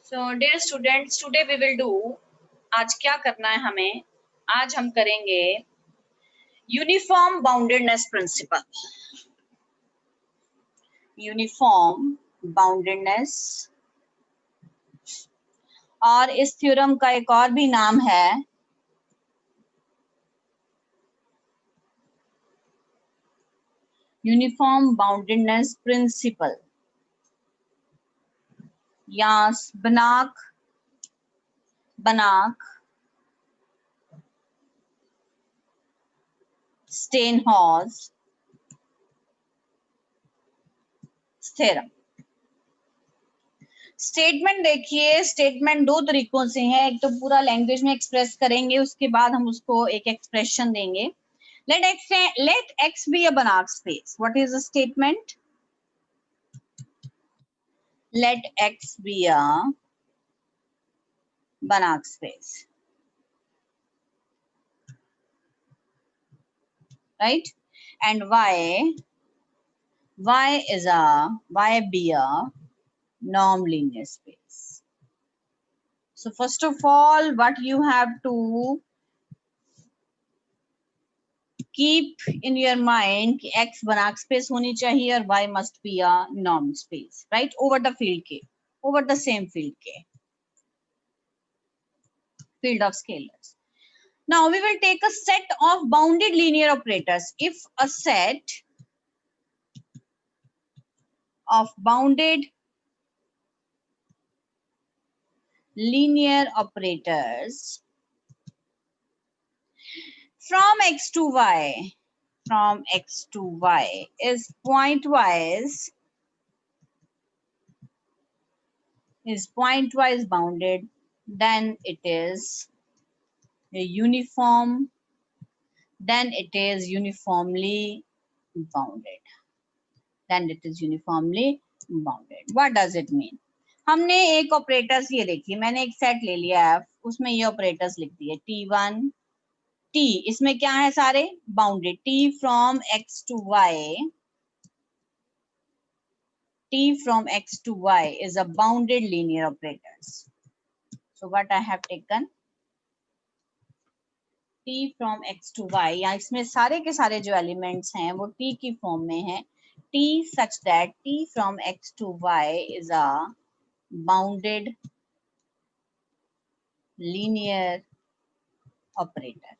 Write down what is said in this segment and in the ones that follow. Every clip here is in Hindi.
So dear students, today we will do, आज क्या करना है हमें, आज हम करेंगे uniform boundedness principle. Uniform boundedness, और इस थ्योरम का एक और भी नाम है यूनिफॉर्म बाउंडेडनेस प्रिंसिपल या बनाक स्टेनहॉर्स थ्योरम। स्टेटमेंट देखिए, स्टेटमेंट दो तरीकों से है, एक तो पूरा लैंग्वेज में एक्सप्रेस करेंगे, उसके बाद हम उसको एक एक्सप्रेशन देंगे। let x be a Banach space. What is the statement? Let x be a Banach space, right? And y be a norm linear space. So first of all, what you have to keep in your mind कि x Banach space होनी चाहिए और y must be a norm space, right? Over the field के, over the same field के, field of scalars. Now we will take a set of bounded linear operators. If a set of bounded linear operators from x to y is pointwise bounded, then it is uniformly bounded. What does it mean? हमने एक ऑपरेटर्स ये देखिए, मैंने एक सेट ले लिया है, उसमें ये ऑपरेटर्स लिख दिए T1 T, इसमें क्या है सारे bounded, T from x to y is a bounded linear operators. So what I have taken T from x to y, या इसमें सारे के सारे जो एलिमेंट्स हैं वो T की फॉर्म में है, T such that T from x to y is a bounded linear operator.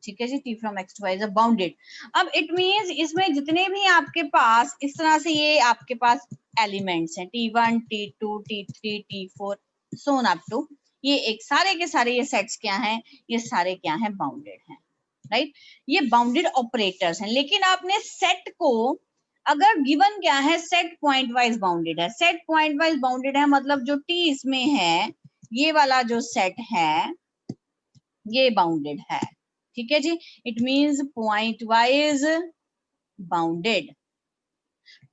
ठीक है जी, T from x to y is a bounded. अब इट मींस इसमें जितने भी आपके पास इस तरह से ये आपके पास एलिमेंट्स हैं T1 T2 T3 T4 so on up to, ये एक सारे के सारे ये सेट्स क्या हैं, ये सारे क्या हैं, बाउंडेड हैं, राइट? ये बाउंडेड ऑपरेटर्स हैं। लेकिन आपने सेट को अगर गिवन क्या है, सेट पॉइंट वाइज बाउंडेड है। सेट पॉइंट वाइज बाउंडेड है मतलब जो T इसमें है, ये वाला जो सेट है ये बाउंडेड है, ठीक है जी। It means point wise bounded.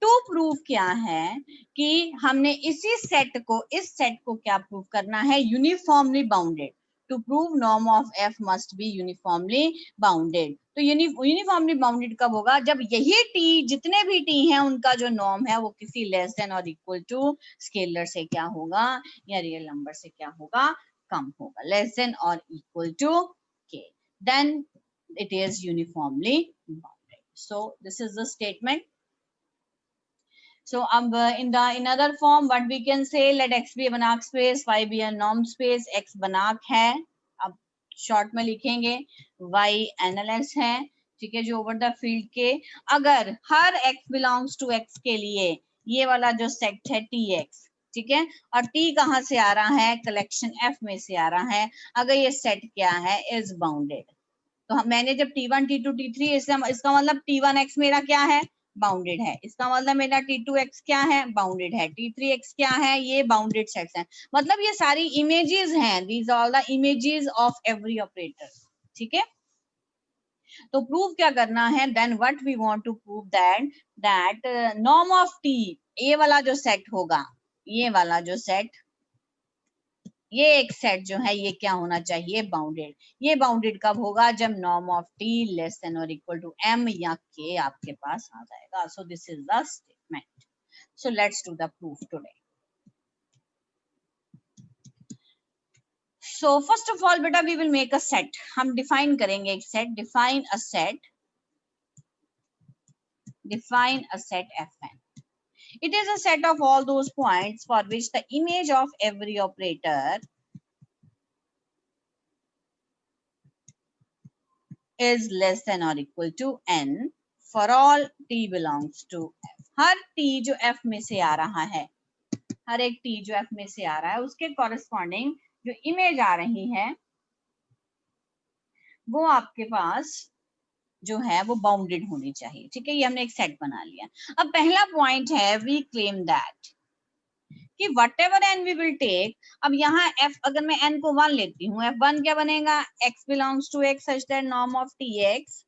To prove क्या है कि हमने इस सेट को क्या प्रूव करना है, uniformly bounded. To prove norm of f must be uniformly bounded. तो यूनिफॉर्मली बाउंडेड कब होगा, जब यही टी, जितने भी टी हैं उनका जो नॉर्म है वो किसी लेस देन और इक्वल टू स्केलर से क्या होगा, या रियल नंबर से क्या होगा, कम होगा, लेस देन और इक्वल टू के, then it is uniformly bounded. So this is the statement. So in other form what we can say, let x be a Banach space, y be a norm space. x Banach है, अब शॉर्ट में लिखेंगे, y NLS है, ठीक है जो ओवर द फील्ड के, अगर हर x बिलोंग्स टू x के लिए ये वाला जो सेट है Tx, ठीक है, और T कहाँ से आ रहा है, कलेक्शन F में से आ रहा है, अगर ये सेट क्या है, इज बाउंडेड। तो मैंने जब T1 T2 T3, इसका मतलब T1x मेरा क्या है, बाउंडेड है, इसका मतलब मेरा T2x क्या है, बाउंडेड है, T3x क्या है, ये बाउंडेड सेट्स हैं, मतलब ये सारी इमेजेस हैं, these all the images of every operator, ठीक है। तो प्रूव क्या करना है, then what we want to prove that norm of T, ये वाला जो सेट होगा, ये वाला जो सेट, ये एक सेट जो है ये क्या होना चाहिए, बाउंडेड। ये बाउंडेड कब होगा, जब norm of T less than और इक्वल टू M या K आपके पास आ जाएगा। So this is the statement. So let's do the proof today. So first of all बेटा we will make a set. हम define करेंगे एक set. Define a set. Define a set Fn. It is a set of all those points for which the image of every operator is less than or equal to n for all t belongs to f. Her t जो f में से आ रहा है, हर एक t जो f में से आ रहा है उसके corresponding जो image आ रही है वो आपके पास जो है वो बाउंडेड होनी चाहिए। ठीक है, ये हमने एक सेट बना लिया। अब पहला पॉइंट है वी क्लेम दैट कि whatever n we will take, अब यहाँ f अगर मैं n को 1 लेती हूँ, f1 क्या बनेगा, x belongs to x such that norm of tx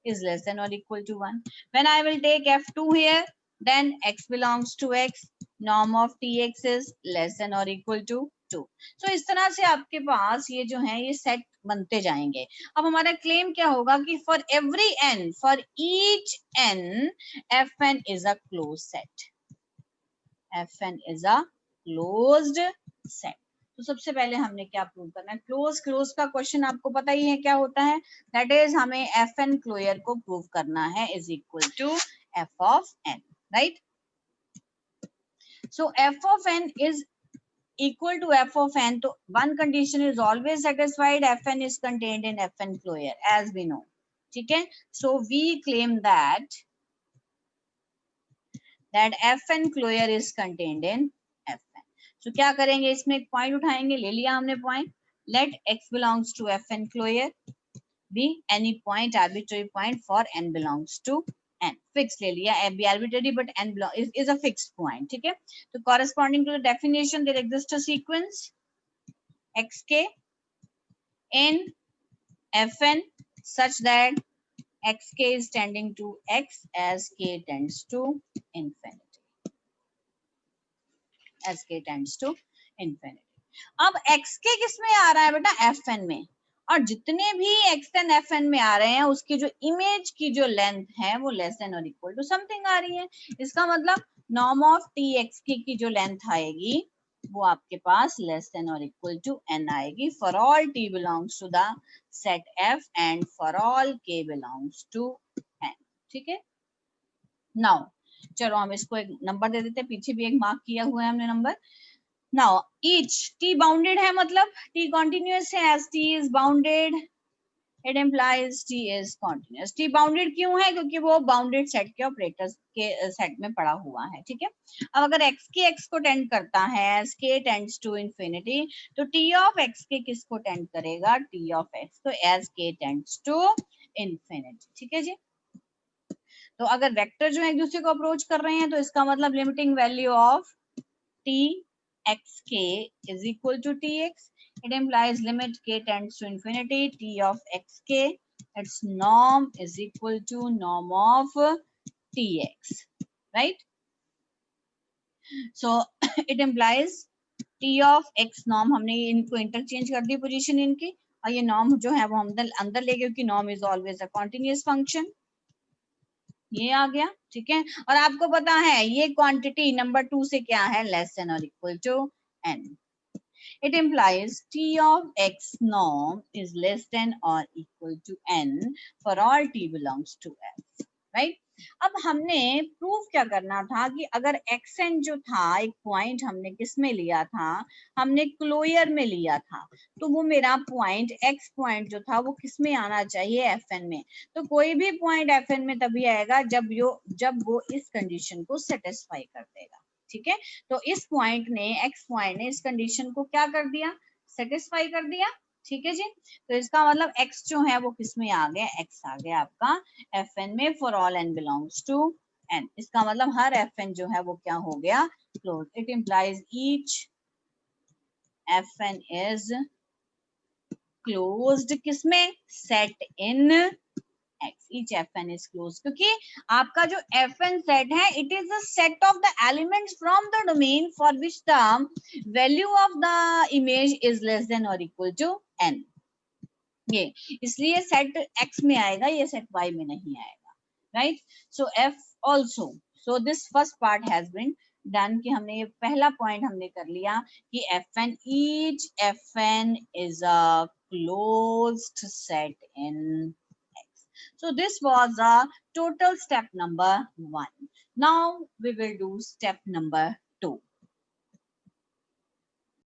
is less than or equal to 1. When I will take f2 here, then x belongs to x, norm of tx is less than or equal to 2. So इस तरह से आपके पास ये जो है ये सेट बनते जाएंगे। अब हमारा क्लेम क्या होगा कि for every n, for each n, fn is a closed set. fn is a closed set. तो सबसे पहले हमने क्या प्रूव करना है, क्लोज का क्वेश्चन आपको पता ही है क्या होता है, दैट इज हमें fn क्लोयर को प्रूव करना है is equal to f of n, right. So f of n is equal to f of n, तो one condition is always satisfied, fn is contained in fn cloyer as we know, ठीक है। so we claim that fn cloyer is contained in fn. so क्या करेंगे, इसमें एक पॉइंट उठाएंगे, ले लिया हमने point, let x belongs to fn cloyer be any point, arbitrary point for n belongs to n. Fix ले लिया, be arbitrary but n is a fixed point, ठीक है। तो corresponding to the definition there exists a sequence xk in fn such that xk is tending to x as k tends to infinity, as k tends to infinity. अब xk किस में आ रहा है बेटा, fn में, और जितने भी xn fn में आ रहे हैं उसकी जो इमेज की जो लेंथ है वो लेस देन और इक्वल टू समथिंग आ रही है। इसका मतलब नॉर्म ऑफ txk की जो लेंथ आएगी वो आपके पास लेस देन और इक्वल टू n आएगी for all t belongs to the set f and for all k belongs to n, ठीक है। नाउ चलो हम इसको एक नंबर दे देते हैं, पीछे भी एक मार्क किया हुआ है हमने number. Now each t bounded है, मतलब t continuous है, as t is bounded it implies t is continuous. t bounded क्यों है, क्योंकि वो bounded set के ऑपरेटर्स के सेट में पड़ा हुआ है, ठीक है। अब अगर x के x को टेंड करता है as k tends to infinity, तो t of x के किसको टेंड करेगा, t of x तो as k tends to infinity, ठीक है जी। तो अगर वेक्टर जो है एक दूसरे को अप्रोच कर रहे हैं तो इसका मतलब limiting value of t xk is equal to tx, it implies limit k tends to infinity, t of xk its norm is equal to norm of tx, right? so it implies t of x norm, हमने इनको इंटरचेंज कर दी पोजीशन इनकी, और ये नॉर्म जो है वो हम अंदर ले गए क्योंकि norm is always a continuous function, ये आ गया, ठीक है। और आपको पता है ये क्वांटिटी नंबर 2 से क्या है, लेस देन और equal to n. It implies t of x norm is less than or equal to n for all t belongs to f, right? अब हमने प्रूव क्या करना था कि अगर xn जो था एक पॉइंट हमने किस में लिया था, हमने क्लोयर में लिया था, तो वो मेरा पॉइंट x पॉइंट जो था वो किस में आना चाहिए, fn में। तो कोई भी पॉइंट fn में तभी आएगा जब वो इस कंडीशन को सेटिस्फाई कर देगा, ठीक है। तो इस पॉइंट ने x पॉइंट ने इस कंडीशन को क्या कर दिया, सेटिस्फाई कर दिया, ठीक है जी। तो इसका मतलब x जो है वो किस में आ गया, x आ गया आपका fn में for all n belongs to n। इसका मतलब हर fn जो है वो क्या हो गया, close. It implies each fn is closed किसमें, set in x, each fn is closed, क्योंकि आपका जो fn सेट है it is the set of the elements from the domain for which the value of the image is less than और इक्वल टू n। ये इसलिए सेट x में आएगा, ये सेट y में नहीं आएगा, right. So f also, so this first part has been done कि हमने ये पहला पॉइंट हमने कर लिया कि Fn each Fn is a closed set in X. So this was a total step number 1. Now we will do step number 2.